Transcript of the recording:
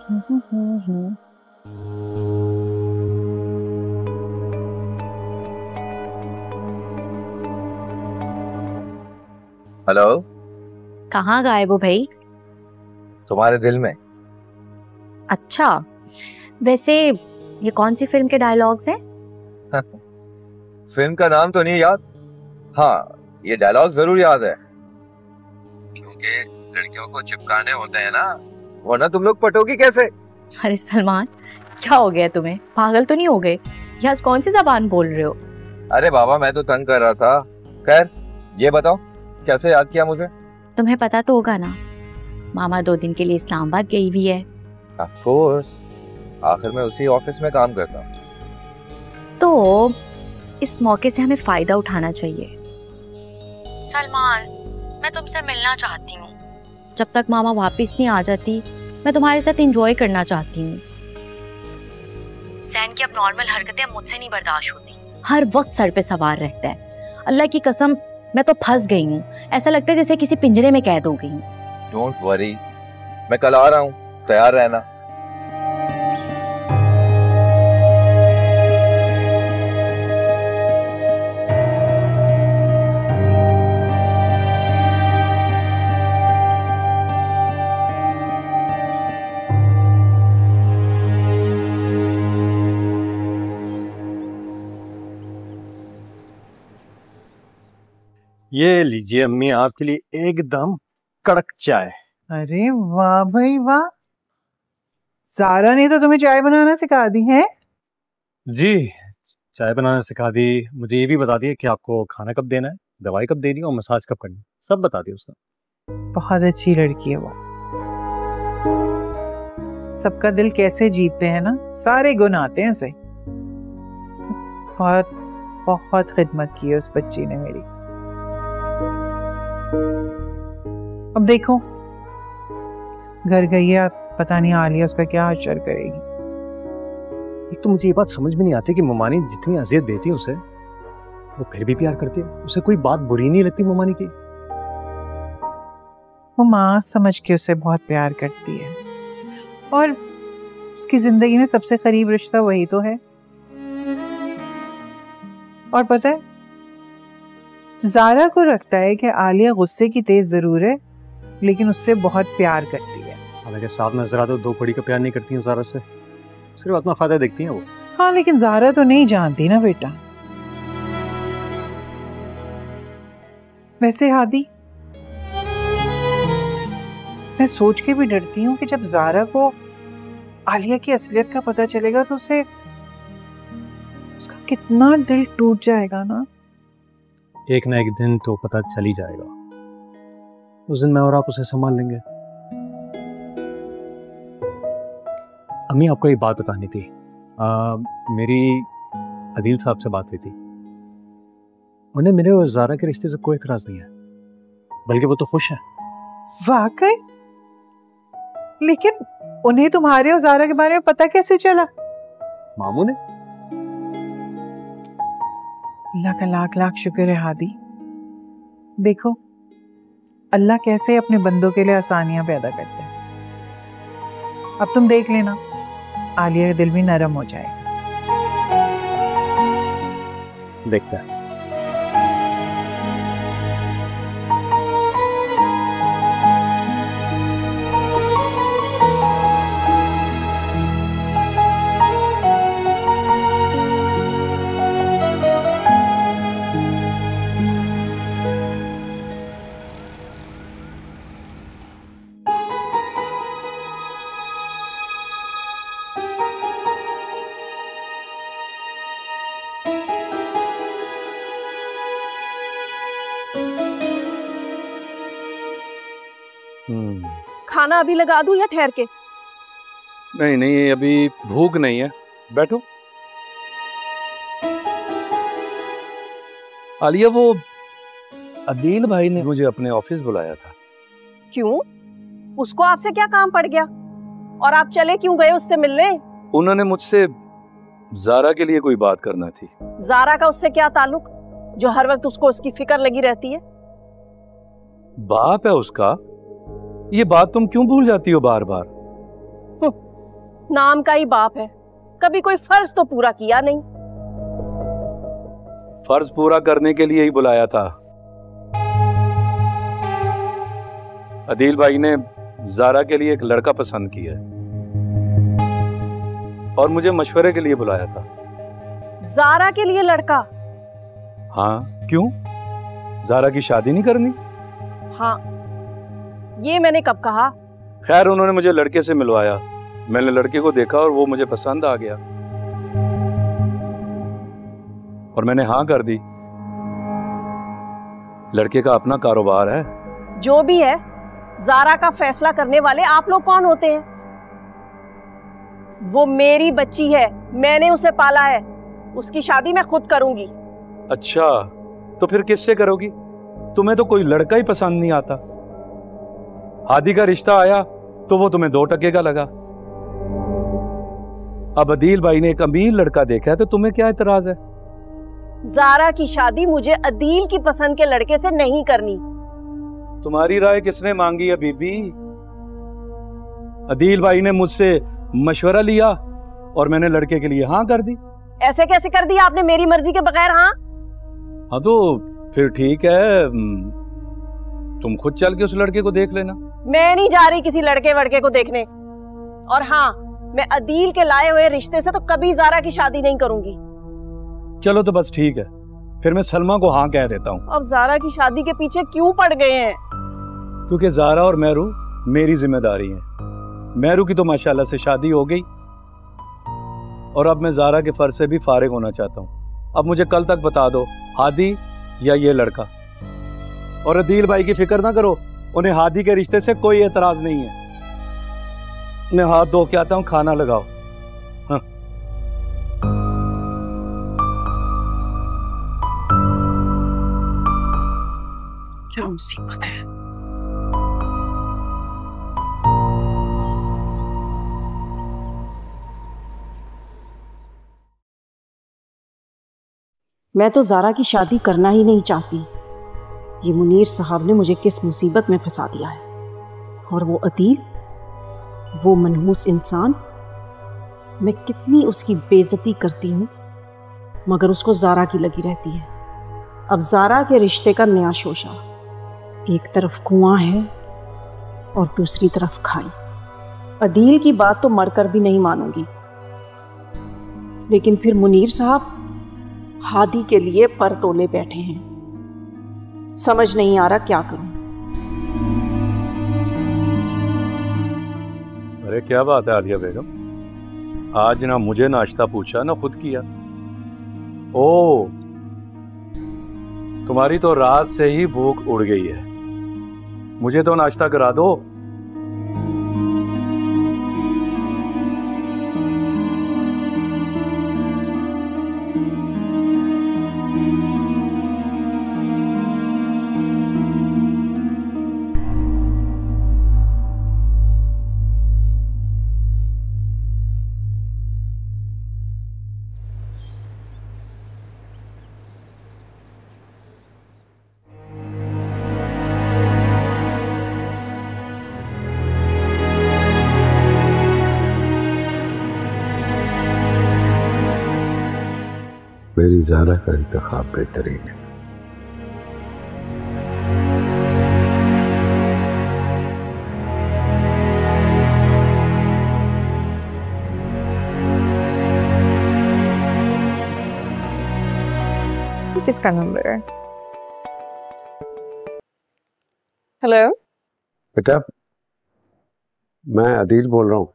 Hello. कहाँ गायब हो भाई? तुम्हारे दिल में। अच्छा, वैसे ये कौन सी फिल्म के डायलॉग्स हैं? फिल्म का नाम तो नहीं याद। हाँ, ये डायलॉग जरूर याद है, क्योंकि लड़कियों को चिपकाने होते हैं ना, वरना तुम लोग पटोगी कैसे? अरे सलमान, क्या हो गया तुम्हें? पागल तो नहीं हो गए? यार कौन सी जबान बोल रहे हो? अरे बाबा, मैं तो तंग कर रहा था। खैर, ये बताओ कैसे याद किया मुझे? तुम्हें पता तो होगा ना, मामा 2 दिन के लिए इस्लामाबाद गई हुई है। ऑफ कोर्स, आखिर में उसी ऑफिस में काम करता हूँ। तो इस मौके से हमें फायदा उठाना चाहिए। सलमान, मैं तुमसे मिलना चाहती हूँ। जब तक मामा वापस नहीं आ जाती, मैं तुम्हारे साथ एंजॉय करना चाहती हूँ। सैन की अब नॉर्मल हरकतें मुझसे नहीं बर्दाश्त होती। हर वक्त सर पे सवार रहता है। अल्लाह की कसम, मैं तो फंस गई हूँ। ऐसा लगता है जैसे किसी पिंजरे में कैद हो गई हूँ। डोंट वरी, मैं कल आ रहा हूँ, तैयार रहना। ये लीजिए अम्मी, आपके लिए एकदम कड़क चाय। अरे वाह भाई वाह, सारा ने तो तुम्हें चाय बनाना सिखा दी है? जी, चाय बनाना सिखा दी, मुझे ये भी बता दिया कि आपको खाना कब देना है, दवाई कब देनी है और मसाज कब करनी है, सब बता दिया उसका। बहुत अच्छी लड़की है वो। सबका दिल कैसे जीतते हैं ना, सारे गुण आते हैं उसे। बहुत बहुत खिदमत की है उस बच्ची ने मेरी। अब देखो, घर गई है, पता नहीं आलिया उसका क्या असर करेगी। एक तो मुझे ये बात समझ में नहीं आती कि ममानी जितनी अजियत देती है उसे, वो फिर भी प्यार करती है। उसे कोई बात बुरी नहीं लगती ममानी की। वो माँ समझ के उसे बहुत प्यार करती है, और उसकी जिंदगी में सबसे करीब रिश्ता वही तो है। और पता है, ज़ारा को लगता है कि आलिया गुस्से की तेज जरूर है, लेकिन उससे बहुत प्यार करती है। हालांकि साफ नजर आता है दो पड़ी का प्यार नहीं करती हैं ज़ारा से, सिर्फ अपना फायदा देखती हैं वो। हाँ, लेकिन ज़ारा तो नहीं जानती ना बेटा। वैसे हादी, मैं सोच के भी डरती हूँ कि जब ज़ारा को आलिया की असलियत का पता चलेगा तो उसे, उसका कितना दिल टूट जाएगा ना। एक ना एक दिन तो पता चल ही जाएगा। उस दिन मैं और आप उसे संभाल लेंगे। अम्मी, आपको एक बात बतानी थी। मेरी अदील साहब से बात हुई थी। उन्हें मेरे और ज़ारा के रिश्ते से कोई इतराज नहीं है, बल्कि वो तो खुश है। वाकई? लेकिन उन्हें तुम्हारे और ज़ारा के बारे में पता कैसे चला? मामू ने। अल्लाह का लाख लाख शुक्र है हादी। देखो, अल्लाह कैसे अपने बंदों के लिए आसानियां पैदा करते हैं। अब तुम देख लेना, आलिया का दिल भी नरम हो जाएगा। देखता है। खाना अभी लगा दूं या ठहर के? नहीं नहीं, अभी भूख नहीं है, बैठो। आलिया, वो अदील भाई ने मुझे अपने ऑफिस बुलाया था। क्यों? उसको आपसे क्या काम पड़ गया? और आप चले क्यों गए उससे मिलने? उन्होंने मुझसे ज़ारा के लिए कोई बात करना थी। ज़ारा का उससे क्या ताल्लुक, जो हर वक्त उसको उसकी फिक्र लगी रहती है? बाप है उसका, ये बात तुम क्यों भूल जाती हो बार बार? नाम का ही बाप है, कभी कोई फर्ज तो पूरा किया नहीं। फर्ज पूरा करने के लिए ही बुलाया था। अदील भाई ने जारा के लिए एक लड़का पसंद किया है और मुझे मशवरे के लिए बुलाया था। जारा के लिए लड़का? हाँ, क्यों? जारा की शादी नहीं करनी? हाँ, ये मैंने कब कहा? खैर, उन्होंने मुझे लड़के से मिलवाया, मैंने लड़के को देखा और वो मुझे पसंद आ गया और मैंने हाँ कर दी। लड़के का अपना कारोबार है। जो भी है, जारा का फैसला करने वाले आप लोग कौन होते हैं? वो मेरी बच्ची है, मैंने उसे पाला है, उसकी शादी मैं खुद करूंगी। अच्छा, तो फिर किससे करोगी? तुम्हें तो कोई लड़का ही पसंद नहीं आता। हादी का रिश्ता आया तो वो तुम्हें 2 टके का लगा। अब अदील भाई ने एक अमीर लड़का देखा है तो तुम्हें क्या एतराज है? जारा की शादी मुझे अदील की पसंद के लड़के से नहीं करनी। तुम्हारी राय किसने मांगी है बीबी? अदील भाई ने मुझसे मशवरा लिया और मैंने लड़के के लिए हाँ कर दी। ऐसे कैसे कर दिया आपने मेरी मर्जी के बगैर? हाँ हाँ, तो फिर ठीक है, तुम खुद चल के उस लड़के को देख लेना। मैं नहीं जा रही किसी लड़के वड़के को देखने। और हाँ, मैं अदील के लाए हुए रिश्ते से तो कभी जारा की शादी नहीं करूंगी। चलो तो बस ठीक है, फिर मैं सलमा को हाँ कह देता हूँ। अब जारा की शादी के पीछे क्यों पड़ गए हैं? क्योंकि जारा और मेहरू मेरी जिम्मेदारी है। मेहरू की तो माशाल्लाह से शादी हो गई और अब मैं जारा के फर्ज से भी फारिग होना चाहता हूँ। अब मुझे कल तक बता दो, हादी या ये लड़का। और अदील भाई की फिक्र ना करो, उन्हें हादी के रिश्ते से कोई एतराज नहीं है। मैं हाथ धो के आता हूँ, खाना लगाओ। हाँ। क्या मुसीबत है। मैं तो जारा की शादी करना ही नहीं चाहती। ये मुनीर साहब ने मुझे किस मुसीबत में फंसा दिया है। और वो अदील, वो मनहूस इंसान, मैं कितनी उसकी बेइज्जती करती हूँ मगर उसको जारा की लगी रहती है। अब जारा के रिश्ते का नया शोशा, एक तरफ कुआं है और दूसरी तरफ खाई। अदील की बात तो मरकर भी नहीं मानूंगी, लेकिन फिर मुनीर साहब हादी के लिए पर तोले बैठे हैं। समझ नहीं आ रहा क्या करूं। अरे क्या बात है आलिया बेगम, आज ना मुझे नाश्ता पूछा ना खुद किया। ओ, तुम्हारी तो रात से ही भूख उड़ गई है। मुझे तो नाश्ता करा दो। मेरी जारा का इंतखाब बेहतरीन है। किसका नंबर है? हेलो, बेटा, मैं अदील बोल रहा हूँ।